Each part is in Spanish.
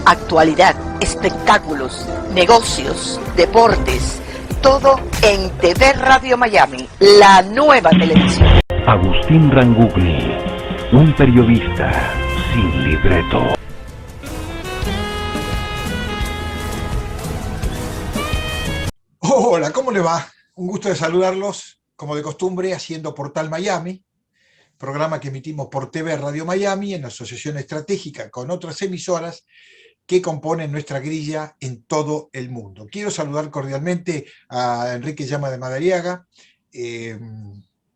Actualidad, espectáculos, negocios, deportes, todo en TV Radio Miami, la nueva televisión. Agustín Rangugli, un periodista sin libreto. Hola, ¿cómo le va? Un gusto de saludarlos, como de costumbre, haciendo Portal Miami, programa que emitimos por TV Radio Miami en asociación estratégica con otras emisoras que componen nuestra grilla en todo el mundo. Quiero saludar cordialmente a Enrique Llama de Madariaga, que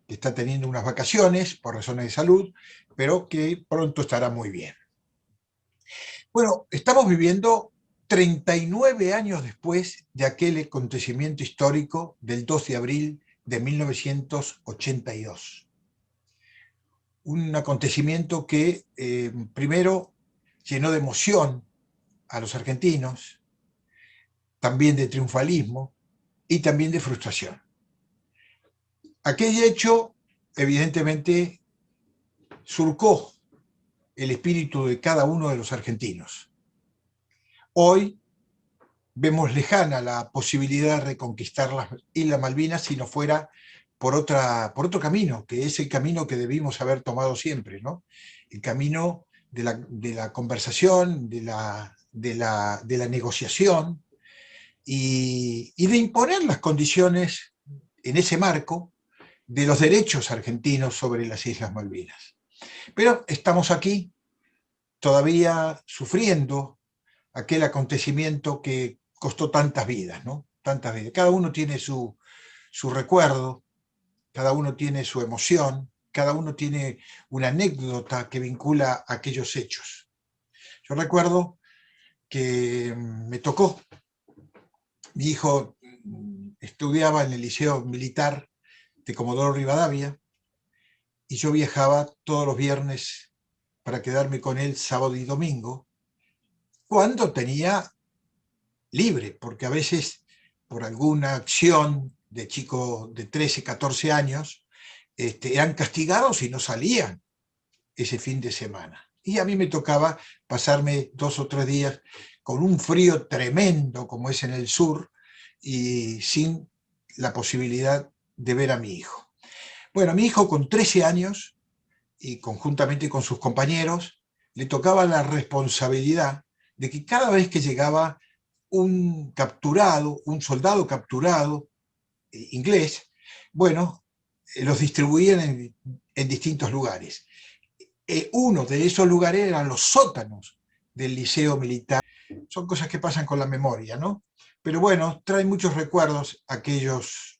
está teniendo unas vacaciones por razones de salud, pero que pronto estará muy bien. Bueno, estamos viviendo 39 años después de aquel acontecimiento histórico del 2 de abril de 1982. Un acontecimiento que primero llenó de emoción a los argentinos, también de triunfalismo y también de frustración. Aquel hecho, evidentemente, surcó el espíritu de cada uno de los argentinos. Hoy vemos lejana la posibilidad de reconquistar las Islas Malvinas si no fuera por otro camino, que es el camino que debimos haber tomado siempre, ¿no? El camino de la conversación, de la negociación y de imponer las condiciones en ese marco de los derechos argentinos sobre las Islas Malvinas. Pero estamos aquí todavía sufriendo aquel acontecimiento que costó tantas vidas, ¿no? Tantas vidas. Cada uno tiene su recuerdo, cada uno tiene su emoción, cada uno tiene una anécdota que vincula a aquellos hechos. Yo recuerdo que me tocó, mi hijo estudiaba en el Liceo Militar de Comodoro Rivadavia y yo viajaba todos los viernes para quedarme con él sábado y domingo, cuando tenía libre, porque a veces por alguna acción de chicos de 13, 14 años, eran castigados y no salían ese fin de semana. Y a mí me tocaba pasarme 2 o 3 días con un frío tremendo como es en el sur y sin la posibilidad de ver a mi hijo. Bueno, a mi hijo con 13 años y conjuntamente con sus compañeros le tocaba la responsabilidad de que cada vez que llegaba un soldado capturado inglés, bueno, los distribuían en distintos lugares. Uno de esos lugares eran los sótanos del Liceo Militar. Son cosas que pasan con la memoria, ¿no? Pero bueno, traen muchos recuerdos aquellos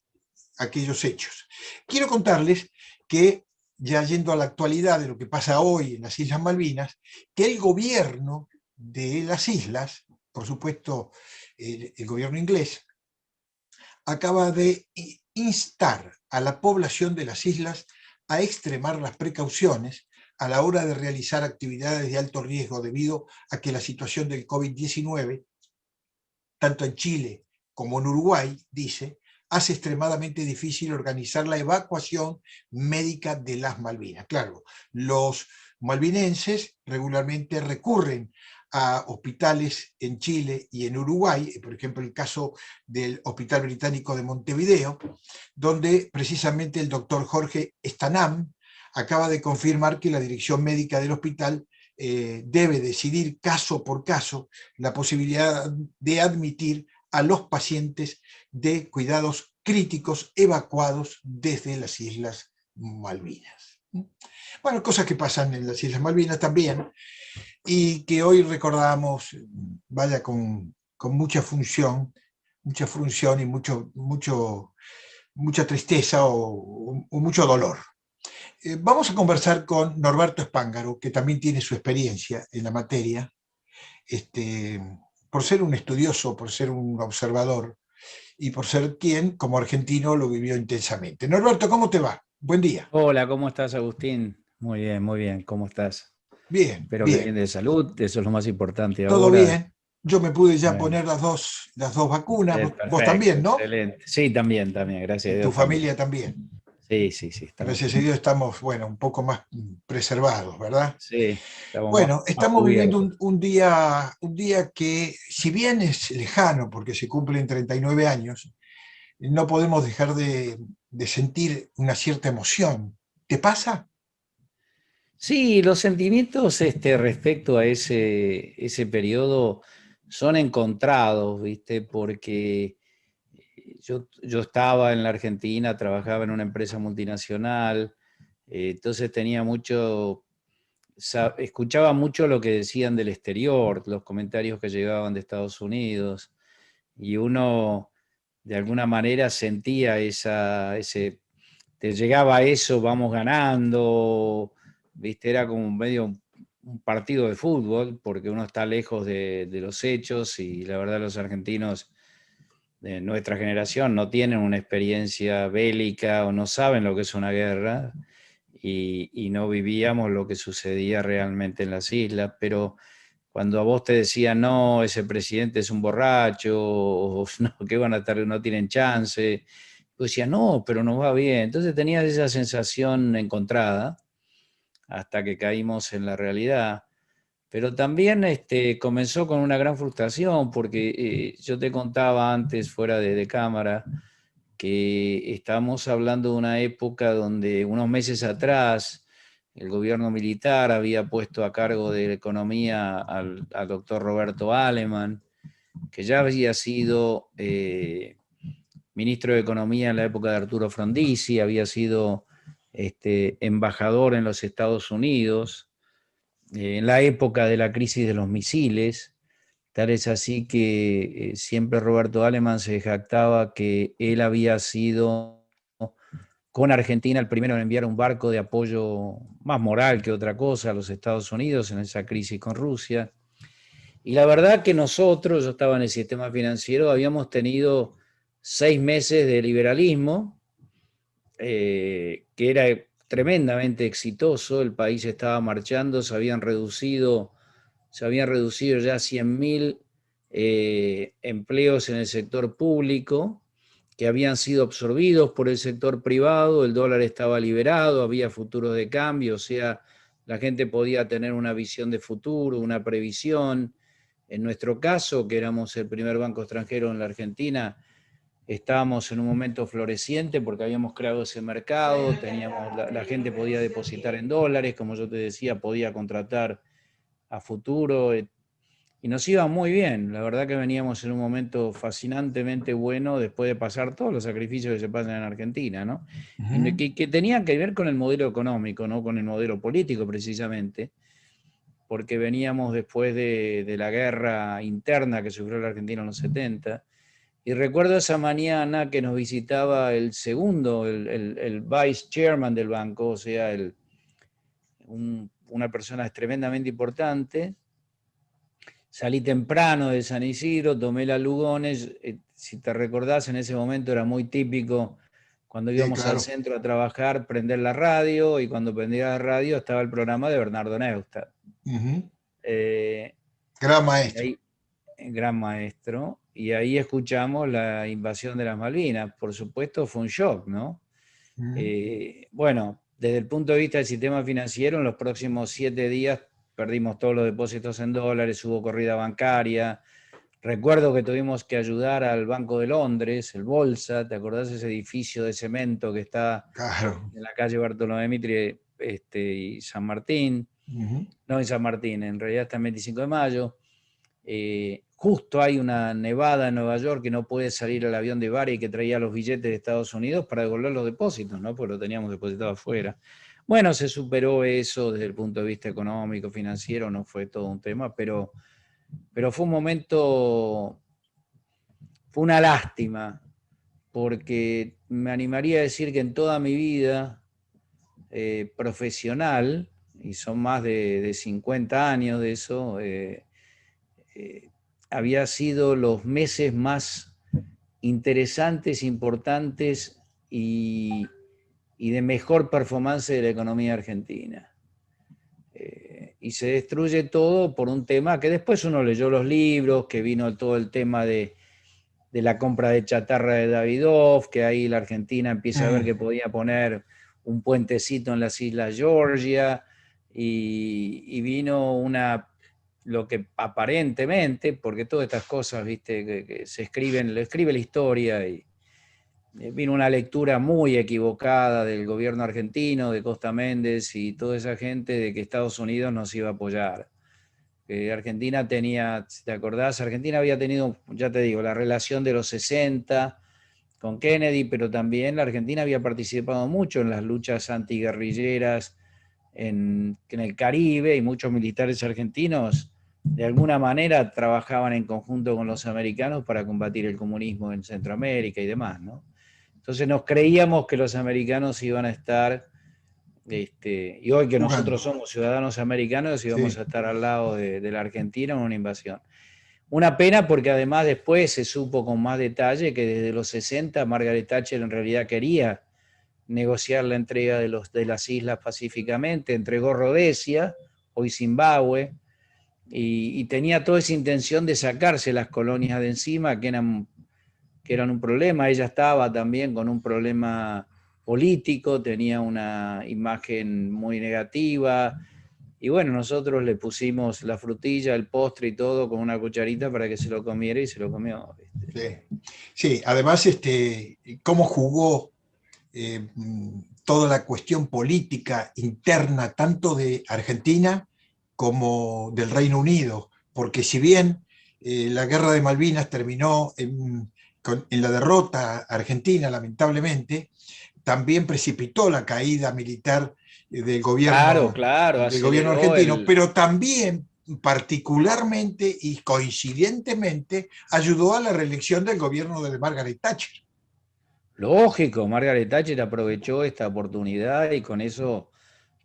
hechos. Quiero contarles que, ya yendo a la actualidad de lo que pasa hoy en las Islas Malvinas, que el gobierno de las islas, por supuesto el gobierno inglés, acaba de instar a la población de las islas a extremar las precauciones a la hora de realizar actividades de alto riesgo debido a que la situación del COVID-19, tanto en Chile como en Uruguay, dice, hace extremadamente difícil organizar la evacuación médica de las Malvinas. Claro, los malvinenses regularmente recurren a hospitales en Chile y en Uruguay, por ejemplo el caso del Hospital Británico de Montevideo, donde precisamente el doctor Jorge Stanam acaba de confirmar que la dirección médica del hospital debe decidir caso por caso la posibilidad de admitir a los pacientes de cuidados críticos evacuados desde las Islas Malvinas. Bueno, cosas que pasan en las Islas Malvinas también y que hoy recordamos, vaya, con mucha función y mucha tristeza o mucho dolor. Vamos a conversar con Norberto Spángaro, que también tiene su experiencia en la materia, por ser un estudioso, por ser un observador y por ser quien, como argentino, lo vivió intensamente. Norberto, ¿cómo te va? Buen día. Hola, ¿cómo estás, Agustín? Muy bien, ¿cómo estás? Bien, Espero que bien. bien de salud, eso es lo más importante Todo ahora. bien. Yo me pude ya Bueno, poner las dos vacunas. Vos perfecto, también, ¿no? excelente. Sí, también, gracias a Y tu Dios también. familia también. Sí, sí, sí, estamos Gracias a bien. Dios estamos, bueno, un poco más preservados, ¿verdad? Sí, estamos Bueno, más estamos viviendo cubiertos. un día que, si bien es lejano, porque se cumplen 39 años, no podemos dejar de sentir una cierta emoción. ¿Te pasa? Sí, los sentimientos respecto a ese periodo son encontrados, ¿viste? Porque yo estaba en la Argentina, trabajaba en una empresa multinacional, entonces tenía mucho, escuchaba mucho lo que decían del exterior, los comentarios que llegaban de Estados Unidos, y uno de alguna manera sentía te llegaba eso, vamos ganando, ¿viste? Era como medio un partido de fútbol, porque uno está lejos de los hechos y la verdad los argentinos de nuestra generación no tienen una experiencia bélica o no saben lo que es una guerra y no vivíamos lo que sucedía realmente en las islas, pero cuando a vos te decían, no, ese presidente es un borracho, o no, que van a estar, no tienen chance, vos decías, no, pero nos va bien. Entonces tenías esa sensación encontrada hasta que caímos en la realidad. Pero también comenzó con una gran frustración, porque yo te contaba antes, fuera de cámara, que estamos hablando de una época donde unos meses atrás el gobierno militar había puesto a cargo de la economía al doctor Roberto Alemann, que ya había sido ministro de Economía en la época de Arturo Frondizi, había sido embajador en los Estados Unidos, en la época de la crisis de los misiles. Tal es así que siempre Roberto Alemann se jactaba que él había sido con Argentina el primero en enviar un barco de apoyo más moral que otra cosa a los Estados Unidos en esa crisis con Rusia. Y la verdad que nosotros, yo estaba en el sistema financiero, habíamos tenido 6 meses de liberalismo, que era tremendamente exitoso, el país estaba marchando, se habían reducido ya 100.000 empleos en el sector público que habían sido absorbidos por el sector privado, el dólar estaba liberado, había futuros de cambio, o sea, la gente podía tener una visión de futuro, una previsión. En nuestro caso, que éramos el primer banco extranjero en la Argentina, estábamos en un momento floreciente porque habíamos creado ese mercado, la gente podía depositar en dólares, como yo te decía, podía contratar a futuro, y nos iba muy bien. La verdad que veníamos en un momento fascinantemente bueno después de pasar todos los sacrificios que se pasan en Argentina, ¿no? Y Ujú. que tenían que ver con el modelo económico, no con el modelo político precisamente, porque veníamos después de la guerra interna que sufrió la Argentina en los 70. Y recuerdo esa mañana que nos visitaba el segundo, el vice chairman del banco, o sea, una persona tremendamente importante. Salí temprano de San Isidro, tomé la Lugones. Si te recordás, en ese momento era muy típico cuando Sí, íbamos al claro. centro a trabajar, prender la radio, y cuando prendía la radio estaba el programa de Bernardo Neustadt. Ujú. Eh, Gran y maestro. ahí, gran maestro, y ahí escuchamos la invasión de las Malvinas. Por supuesto, fue un shock, ¿no? Ujú. Bueno, desde el punto de vista del sistema financiero, en los próximos 7 días perdimos todos los depósitos en dólares, hubo corrida bancaria. Recuerdo que tuvimos que ayudar al Banco de Londres, el Bolsa, ¿te acordás ese edificio de cemento que está Claro. en la calle Bartolomé Mitre y San Martín? Ujú. No en San Martín, en realidad está en 25 de mayo. Justo hay una nevada en Nueva York que no puede salir el avión de Bari que traía los billetes de Estados Unidos para devolver los depósitos, ¿no? Porque lo teníamos depositado afuera. Bueno, se superó eso desde el punto de vista económico, financiero, no fue todo un tema, pero fue un momento, fue una lástima, porque me animaría a decir que en toda mi vida profesional, y son más de 50 años de eso, eh, había sido los meses más interesantes, importantes y de mejor performance de la economía argentina. Y se destruye todo por un tema que después uno leyó los libros, que vino todo el tema de la compra de chatarra de Davidoff, que ahí la Argentina empieza a ver que podía poner un puentecito en las Islas Georgia, y vino lo que aparentemente, porque todas estas cosas, viste, que se escriben, lo escribe la historia, y vino una lectura muy equivocada del gobierno argentino, de Costa Méndez y toda esa gente, de que Estados Unidos nos iba a apoyar. Que Argentina tenía, si te acordás, Argentina había tenido, ya te digo, la relación de los 60 con Kennedy, pero también la Argentina había participado mucho en las luchas antiguerrilleras en el Caribe, y muchos militares argentinos de alguna manera trabajaban en conjunto con los americanos para combatir el comunismo en Centroamérica y demás, ¿no? Entonces nos creíamos que los americanos iban a estar, y hoy que Jugando. nosotros somos ciudadanos americanos, íbamos Sí. a estar al lado de la Argentina en una invasión. Una pena, porque además después se supo con más detalle que desde los 60 Margaret Thatcher en realidad quería negociar la entrega de las islas pacíficamente, entregó Rodesia, hoy Zimbabue, y tenía toda esa intención de sacarse las colonias de encima, que eran un problema. Ella estaba también con un problema político, tenía una imagen muy negativa, y bueno, nosotros le pusimos la frutilla, el postre y todo con una cucharita para que se lo comiera, y se lo comió, ¿viste? Sí, sí, además, cómo jugó toda la cuestión política interna, tanto de Argentina como del Reino Unido, porque si bien la guerra de Malvinas terminó en la derrota argentina, lamentablemente, también precipitó la caída militar Claro, claro, del gobierno aceleró argentino, pero también particularmente y coincidentemente ayudó a la reelección del gobierno de Margaret Thatcher. Lógico, Margaret Thatcher aprovechó esta oportunidad y con eso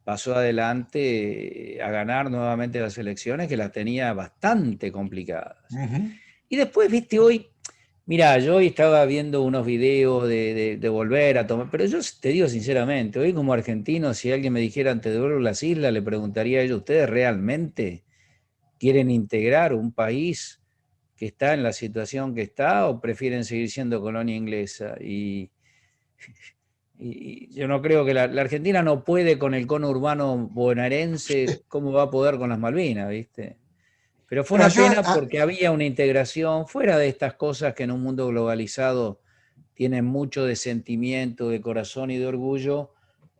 pasó adelante, a ganar nuevamente las elecciones, que las tenía bastante complicadas. Uh-huh. Y después, viste, hoy, mira, yo hoy estaba viendo unos videos de volver a tomar, pero yo te digo sinceramente, hoy como argentino, si alguien me dijera te devuelvo las islas, le preguntaría a ellos: ¿ustedes realmente quieren integrar un país que está en la situación que está, o prefieren seguir siendo colonia inglesa? Y yo no creo que la Argentina no puede con el cono urbano bonaerense, ¿cómo va a poder con las Malvinas, viste? Pero fue Bueno, una pena porque había una integración fuera de estas cosas que en un mundo globalizado tienen mucho de sentimiento, de corazón y de orgullo,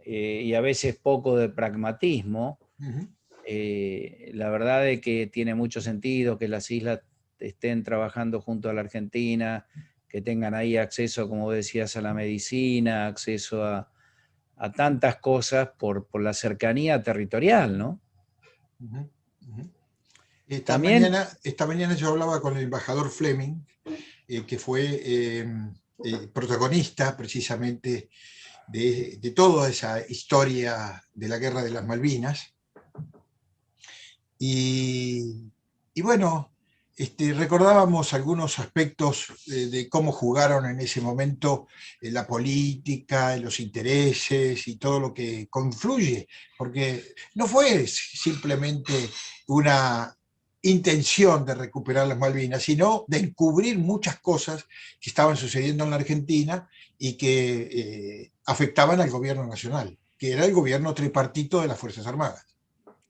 y a veces poco de pragmatismo. uh-huh. La verdad es que tiene mucho sentido que las islas estén trabajando junto a la Argentina, que tengan ahí acceso, como decías, a la medicina, acceso a tantas cosas por la cercanía territorial, ¿no? Uh-huh. Uh-huh. También, Esta mañana yo hablaba con el embajador Fleming, que fue protagonista precisamente de toda esa historia de la Guerra de las Malvinas. Y bueno, recordábamos algunos aspectos de cómo jugaron en ese momento la política, los intereses y todo lo que confluye, porque no fue simplemente una intención de recuperar las Malvinas, sino de encubrir muchas cosas que estaban sucediendo en la Argentina y que afectaban al gobierno nacional, que era el gobierno tripartito de las Fuerzas Armadas.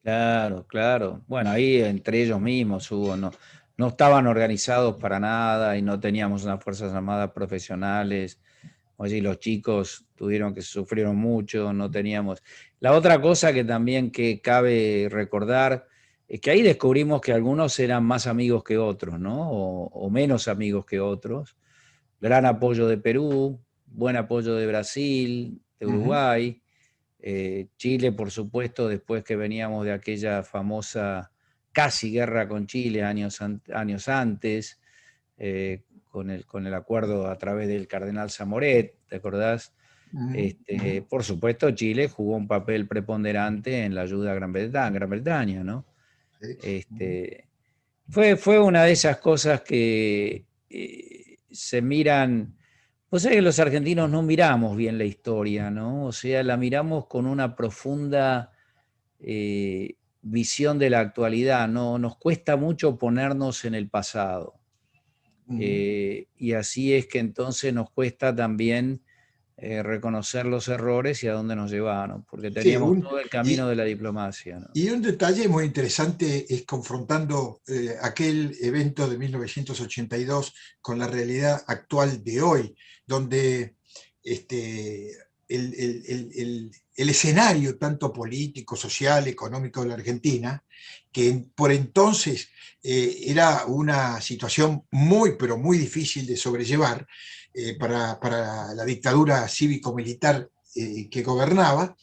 claro, claro. Bueno, ahí entre ellos mismos hubo, no estaban organizados para nada y no teníamos unas Fuerzas Armadas profesionales. Oye, los chicos sufrieron mucho, no teníamos. La otra cosa que también que cabe recordar es que ahí descubrimos que algunos eran más amigos que otros, ¿no? O menos amigos que otros. Gran apoyo de Perú, buen apoyo de Brasil, de Uh-huh. Uruguay. Chile, por supuesto, después que veníamos de aquella famosa casi guerra con Chile años antes, con el acuerdo a través del cardenal Zamoret, ¿te acordás? Uh-huh. Por supuesto, Chile jugó un papel preponderante en la ayuda a Gran Bretaña, ¿no? Sí. Fue una de esas cosas que se miran. Pues es que los argentinos no miramos bien la historia, ¿no? O sea, la miramos con una profunda visión de la actualidad, ¿no? Nos cuesta mucho ponernos en el pasado. Y así es que entonces nos cuesta también reconocer los errores y a dónde nos llevaron, porque Sí, teníamos todo el camino y, de la diplomacia, ¿no? y un detalle muy interesante es confrontando aquel evento de 1982 con la realidad actual de hoy, donde este, el escenario tanto político, social, económico de la Argentina, que por entonces era una situación muy, pero muy difícil de sobrellevar para la dictadura cívico-militar que gobernaba,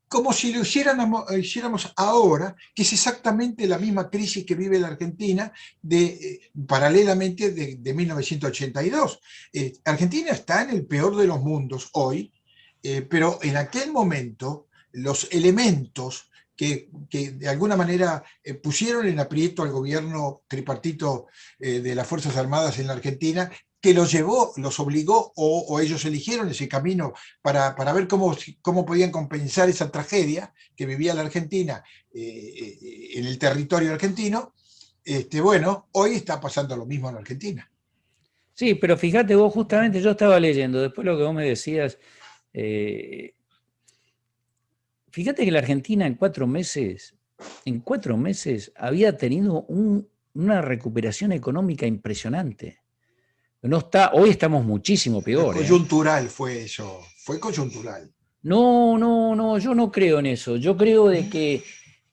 como si lo hiciéramos ahora, que es exactamente la misma crisis que vive la Argentina paralelamente de 1982. Argentina está en el peor de los mundos hoy, pero en aquel momento los elementos que de alguna manera pusieron en aprieto al gobierno tripartito de las Fuerzas Armadas en la Argentina, que los llevó, los obligó o ellos eligieron ese camino para ver cómo podían compensar esa tragedia que vivía la Argentina en el territorio argentino. Bueno, hoy está pasando lo mismo en la Argentina. Sí, pero fíjate vos, justamente yo estaba leyendo, después lo que vos me decías, fíjate que la Argentina en 4 meses había tenido una recuperación económica impresionante. No está, hoy estamos muchísimo Pero peor, ¿eh? coyuntural fue eso, fue coyuntural. No, no, no, yo no creo en eso. Yo creo de que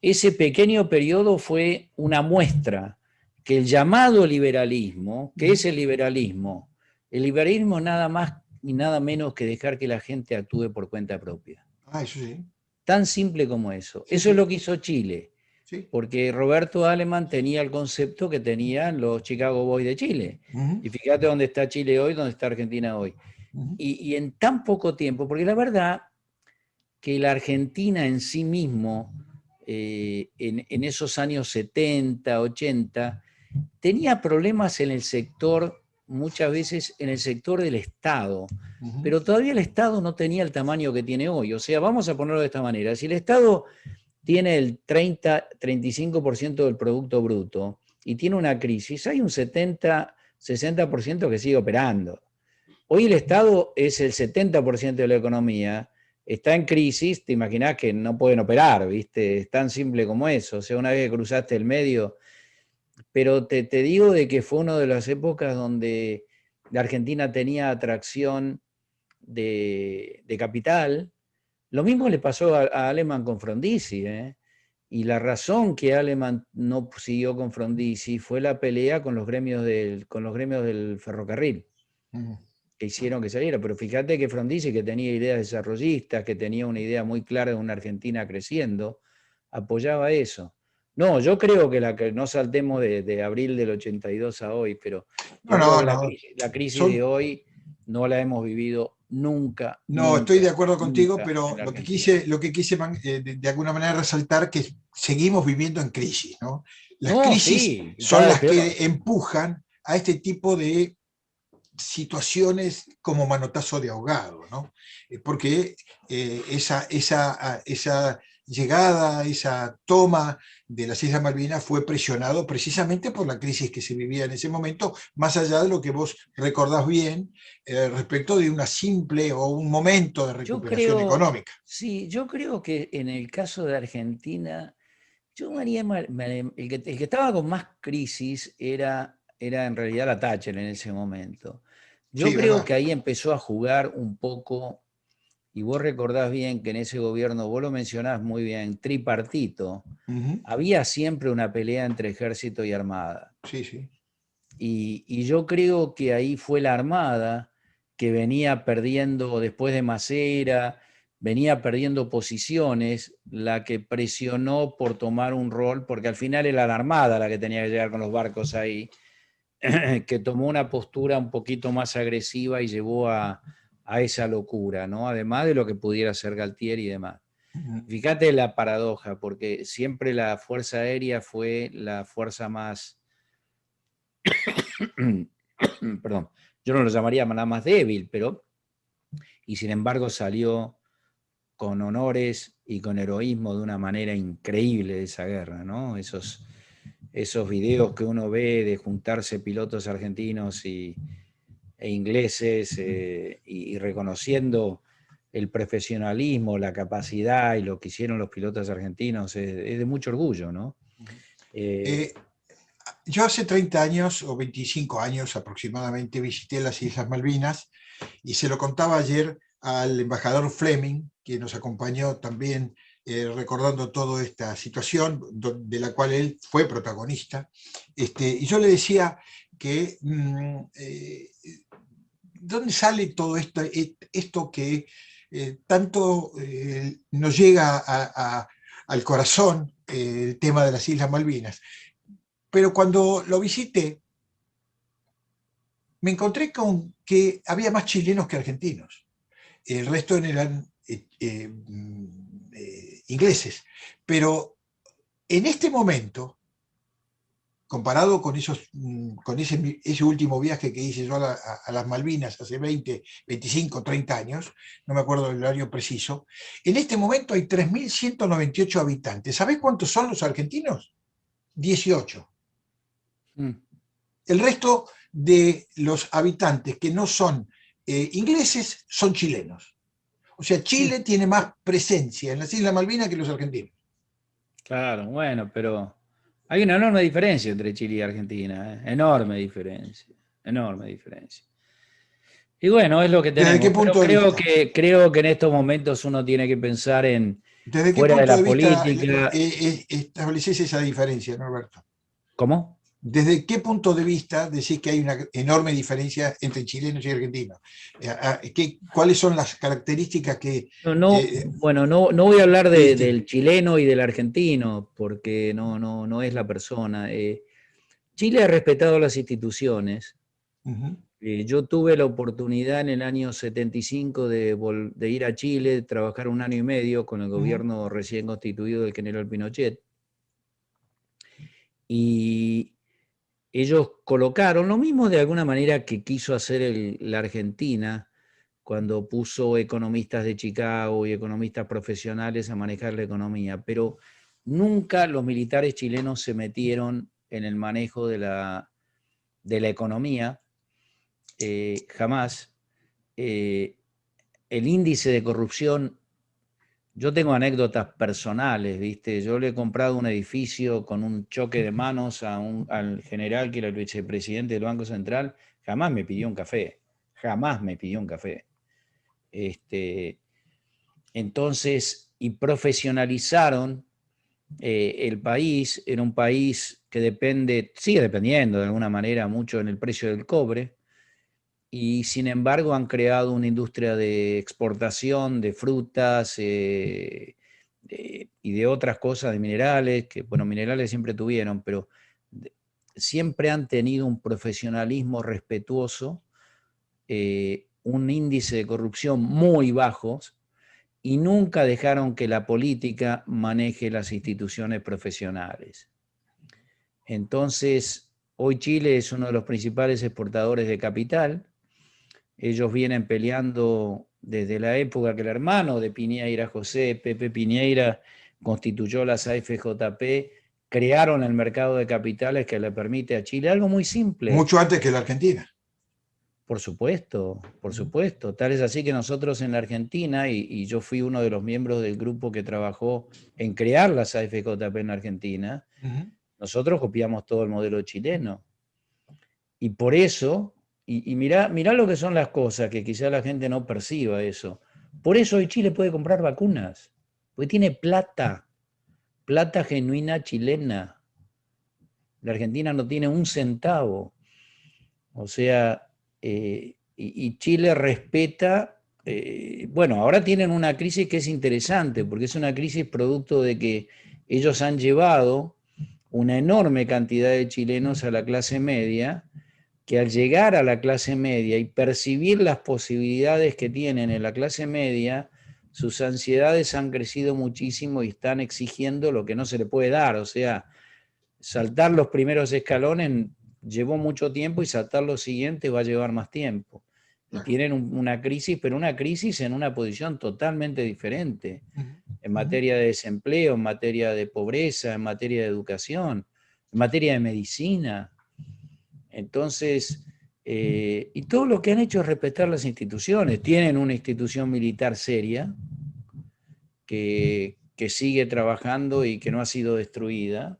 ese pequeño periodo fue una muestra que el llamado liberalismo, que es el liberalismo nada más y nada menos que dejar que la gente actúe por cuenta propia. Ah, eso sí. Tan simple como eso. Sí, Eso es sí, lo que hizo Chile, sí. porque Roberto Aleman tenía el concepto que tenían los Chicago Boys de Chile. Uh-huh, Y fíjate dónde está Chile hoy, dónde está Argentina hoy. uh-huh. Y en tan poco tiempo, porque la verdad que la Argentina en sí mismo, en esos años 70, 80, tenía problemas en el sector, muchas veces en el sector del Estado, Uh-huh. pero todavía el Estado no tenía el tamaño que tiene hoy. O sea, vamos a ponerlo de esta manera, si el Estado tiene el 30-35% del Producto Bruto y tiene una crisis, hay un 70-60% que sigue operando. Hoy el Estado es el 70% de la economía, está en crisis, te imaginás que no pueden operar, ¿viste? Es tan simple como eso, o sea, una vez que cruzaste el medio, pero te digo de que fue una de las épocas donde la Argentina tenía atracción de capital. Lo mismo le pasó a Aleman con Frondizi, ¿eh? Y la razón que Aleman no siguió con Frondizi fue la pelea con los gremios del ferrocarril, Uh-huh. que hicieron que saliera. Pero fíjate que Frondizi, que tenía ideas desarrollistas, que tenía una idea muy clara de una Argentina creciendo, apoyaba eso. No, yo creo que no saltemos de abril del 82 a hoy, pero No, yo creo no, que no. la crisis de Son, hoy no la hemos vivido nunca, no, estoy nunca, de acuerdo contigo, nunca en pero la lo que Argentina. quise, lo que quise de alguna manera resaltar que seguimos viviendo en crisis, ¿no? Las No, crisis sí, son cada vez las peor. que empujan a este tipo de situaciones como manotazo de ahogado, ¿no? Porque esa llegada, esa toma de las Islas Malvinas fue presionado precisamente por la crisis que se vivía en ese momento, más allá de lo que vos recordás bien respecto de una simple o un momento de Yo recuperación creo, económica. sí, yo creo que en el caso de Argentina, yo me haría el que estaba con más crisis era en realidad la Thatcher en ese momento. Yo Sí, creo verdad. que ahí empezó a jugar un poco, y vos recordás bien que en ese gobierno, vos lo mencionás muy bien, tripartito, Ujú. había siempre una pelea entre ejército y armada. Sí, sí. Y yo creo que ahí fue la Armada que venía perdiendo después de Macera, venía perdiendo posiciones, la que presionó por tomar un rol, porque al final era la Armada la que tenía que llegar con los barcos ahí, que tomó una postura un poquito más agresiva y llevó a esa locura, ¿no? Además de lo que pudiera hacer Galtieri y demás. Ujú. Fíjate la paradoja, porque siempre la Fuerza Aérea fue la fuerza más perdón, yo no lo llamaría nada más débil, pero, y sin embargo salió con honores y con heroísmo de una manera increíble de esa guerra, ¿no? esos videos que uno ve de juntarse pilotos argentinos e ingleses y reconociendo el profesionalismo, la capacidad y lo que hicieron los pilotos argentinos, es de mucho orgullo, ¿no? Yo hace 30 años o 25 años aproximadamente visité las Islas Malvinas y se lo contaba ayer al embajador Fleming, que nos acompañó también recordando toda esta situación de la cual él fue protagonista. Y yo le decía que ¿dónde sale todo esto que tanto nos llega al corazón, el tema de las Islas Malvinas? Pero cuando lo visité, me encontré con que había más chilenos que argentinos. El resto eran ingleses. Pero en este momento, comparado con ese último viaje que hice yo a las Malvinas hace 20, 25, 30 años, no me acuerdo del horario preciso, en este momento hay 3.198 habitantes. ¿Sabés cuántos son los argentinos? 18. El resto de los habitantes que no son ingleses son chilenos. O sea, Chile tiene más presencia en las Islas Malvinas que los argentinos. Claro, bueno, pero hay una enorme diferencia entre Chile y Argentina, ¿eh? Enorme diferencia, enorme diferencia. Y bueno, es lo que tenemos. ¿Desde qué punto de vista? Creo que en estos momentos uno tiene que pensar en ¿Desde qué fuera de punto la de vista política. estableces esa diferencia, Norberto? ¿Cómo? ¿Desde qué punto de vista decís que hay una enorme diferencia entre chilenos y argentinos? ¿Cuáles son las características que... Bueno, no voy a hablar del chileno y del argentino, porque no es la persona. Chile ha respetado las instituciones. Yo tuve la oportunidad en el año 75 de ir a Chile, trabajar 1 año y medio con el gobierno recién constituido del general Pinochet. Y ellos colocaron lo mismo de alguna manera que quiso hacer la Argentina cuando puso economistas de Chicago y economistas profesionales a manejar la economía, pero nunca los militares chilenos se metieron en el manejo de la economía, jamás. El índice de corrupción, yo tengo anécdotas personales, ¿viste? Yo le he comprado un edificio con un choque de manos al general que era el vicepresidente del Banco Central, jamás me pidió un café, jamás me pidió un café. Entonces, y profesionalizaron el país. Era un país que sigue dependiendo de alguna manera mucho en el precio del cobre, y sin embargo han creado una industria de exportación de frutas y de otras cosas, de minerales, que bueno, minerales siempre tuvieron, pero siempre han tenido un profesionalismo respetuoso, un índice de corrupción muy bajo, y nunca dejaron que la política maneje las instituciones profesionales. Entonces, hoy Chile es uno de los principales exportadores de capital. Ellos vienen peleando desde la época que el hermano de Piñeira, José Pepe Piñeira, constituyó las AFJP, crearon el mercado de capitales que le permite a Chile algo muy simple. Mucho antes que la Argentina. Por supuesto, por supuesto. Tal es así que nosotros en la Argentina, y yo fui uno de los miembros del grupo que trabajó en crear las AFJP en la Argentina, nosotros copiamos todo el modelo chileno. Y por eso, y mirá lo que son las cosas, que quizá la gente no perciba eso. Por eso hoy Chile puede comprar vacunas, porque tiene plata genuina chilena. La Argentina no tiene un centavo. O sea... y Chile respeta, bueno, ahora tienen una crisis que es interesante, porque es una crisis producto de que ellos han llevado una enorme cantidad de chilenos a la clase media, que al llegar a la clase media y percibir las posibilidades que tienen en la clase media, sus ansiedades han crecido muchísimo y están exigiendo lo que no se le puede dar. O sea, saltar los primeros escalones llevó mucho tiempo y saltar los siguientes va a llevar más tiempo. Y tienen una crisis, pero una crisis en una posición totalmente diferente, en materia de desempleo, en materia de pobreza, en materia de educación, en materia de medicina. Entonces, y todo lo que han hecho es respetar las instituciones. Tienen una institución militar seria que sigue trabajando y que no ha sido destruida.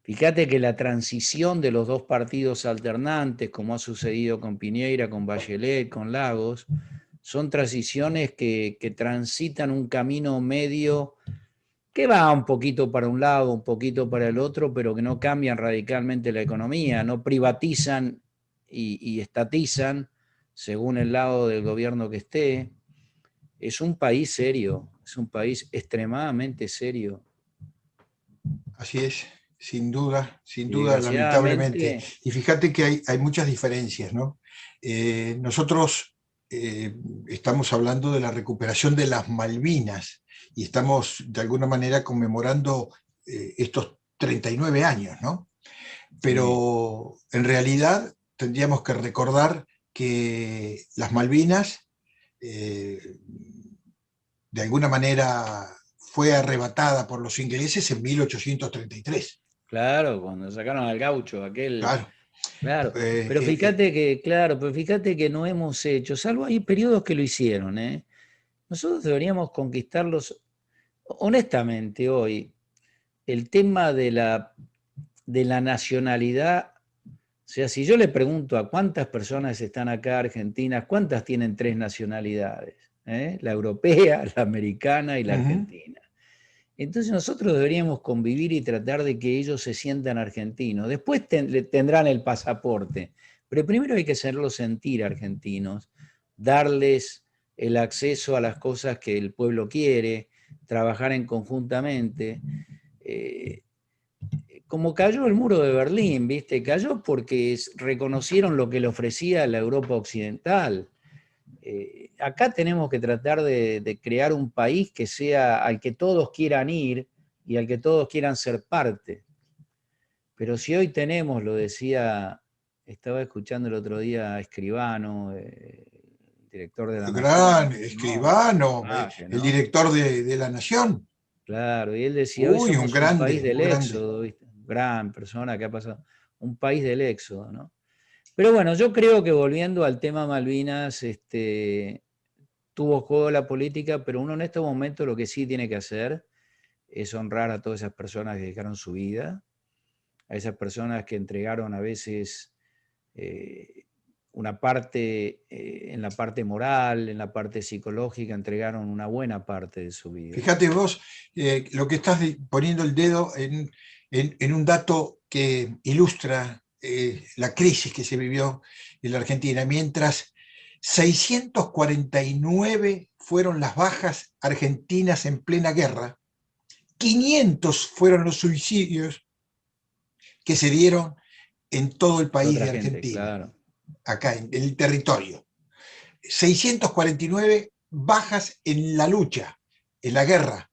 Fíjate que la transición de los dos partidos alternantes, como ha sucedido con Piñera, con Bachelet, con Lagos, son transiciones que transitan un camino medio que va un poquito para un lado, un poquito para el otro, pero que no cambian radicalmente la economía, no privatizan y estatizan según el lado del gobierno que esté. Es un país serio, es un país extremadamente serio. Así es, sin duda, Y lamentablemente. desgraciadamente, Y fíjate que hay muchas diferencias, ¿no? Nosotros estamos hablando de la recuperación de las Malvinas y estamos de alguna manera conmemorando estos 39 años, ¿no? Pero en realidad tendríamos que recordar que las Malvinas de alguna manera fue arrebatada por los ingleses en 1833. claro, cuando sacaron al gaucho, aquel, Claro. claro, pero fíjate que no hemos hecho, salvo hay periodos que lo hicieron, ¿eh? Nosotros deberíamos conquistarlos, honestamente, hoy, el tema de la nacionalidad, o sea, si yo le pregunto a cuántas personas están acá argentinas, ¿cuántas tienen 3 nacionalidades? La europea, la americana y la argentina. Entonces nosotros deberíamos convivir y tratar de que ellos se sientan argentinos. Después tendrán el pasaporte, pero primero hay que hacerlos sentir argentinos, darles el acceso a las cosas que el pueblo quiere, trabajar en conjuntamente. Como cayó el muro de Berlín, ¿viste? Cayó porque reconocieron lo que le ofrecía la Europa occidental. Acá tenemos que tratar de crear un país que sea al que todos quieran ir y al que todos quieran ser parte. Pero si hoy tenemos, lo decía, estaba escuchando el otro día a Escribano, director de La El Nación. gran Escribano, el ¿No? director de La Nación. Claro, y él decía, hoy Uy, un somos un país grande, del un grande. éxodo, ¿viste? Gran persona que ha pasado, un país del éxodo, ¿no? Pero bueno, yo creo que volviendo al tema Malvinas, tuvo juego la política, pero uno en este momento lo que sí tiene que hacer es honrar a todas esas personas que dejaron su vida, a esas personas que entregaron a veces una parte, en la parte moral, en la parte psicológica, entregaron una buena parte de su vida. Fíjate vos lo que estás poniendo el dedo en un dato que ilustra la crisis que se vivió en la Argentina. Mientras 649 fueron las bajas argentinas en plena guerra, 500 fueron los suicidios que se dieron en todo el país Otra de gente, Argentina, claro. acá en el territorio. 649 bajas en la lucha, en la guerra.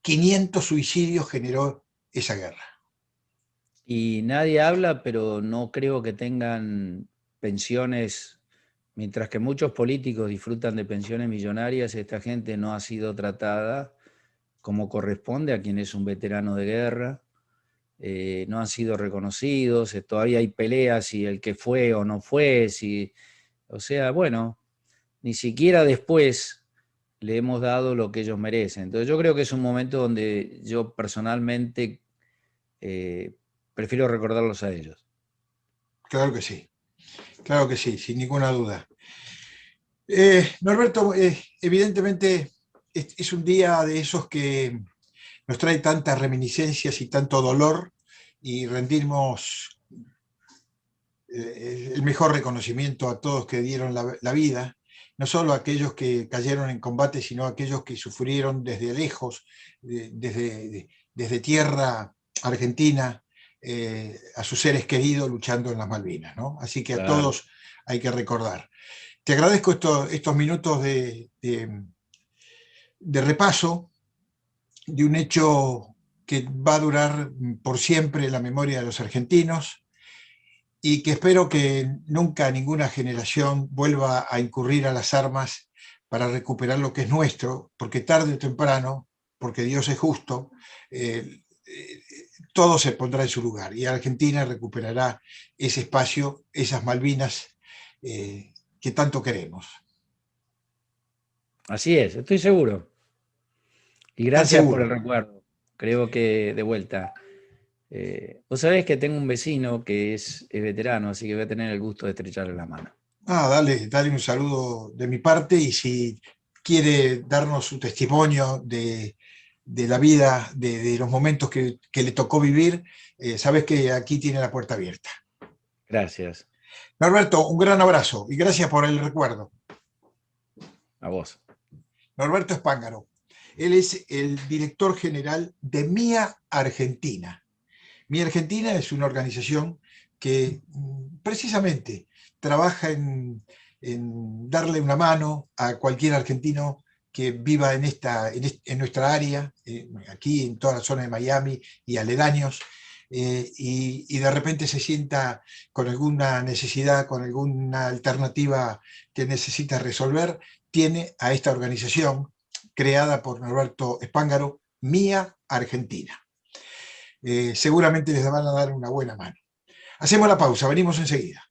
500 suicidios generó esa guerra. Y nadie habla, pero no creo que tengan pensiones, mientras que muchos políticos disfrutan de pensiones millonarias, esta gente no ha sido tratada como corresponde a quien es un veterano de guerra, no han sido reconocidos, todavía hay peleas si el que fue o no fue, o sea, bueno, ni siquiera después le hemos dado lo que ellos merecen. Entonces yo creo que es un momento donde yo personalmente prefiero recordarlos a ellos. Claro que sí, sin ninguna duda. Norberto, evidentemente es un día de esos que nos trae tantas reminiscencias y tanto dolor, y rendimos el mejor reconocimiento a todos que dieron la vida, no solo a aquellos que cayeron en combate, sino a aquellos que sufrieron desde lejos, desde tierra argentina, a sus seres queridos luchando en las Malvinas, ¿no? Así que a todos hay que recordar. Te agradezco estos minutos de repaso de un hecho que va a durar por siempre en la memoria de los argentinos y que espero que nunca ninguna generación vuelva a incurrir a las armas para recuperar lo que es nuestro, porque tarde o temprano, porque Dios es justo, todo se pondrá en su lugar y Argentina recuperará ese espacio, esas Malvinas que tanto queremos. Así es, estoy seguro. Y ¿Tan gracias por seguro? el recuerdo. Creo que de vuelta. Vos sabés que tengo un vecino que es veterano, así que voy a tener el gusto de estrecharle la mano. Dale un saludo de mi parte y si quiere darnos su testimonio de la vida, de los momentos que le tocó vivir, sabes que aquí tiene la puerta abierta. Gracias. Norberto, un gran abrazo y gracias por el recuerdo. A vos. Norberto Spángaro, él es el director general de MIA Argentina. MIA Argentina es una organización que precisamente trabaja en darle una mano a cualquier argentino que viva en nuestra área, aquí en toda la zona de Miami y aledaños, y de repente se sienta con alguna necesidad, con alguna alternativa que necesita resolver, tiene a esta organización creada por Norberto Spángaro, MIA Argentina. Seguramente les van a dar una buena mano. Hacemos la pausa, venimos enseguida.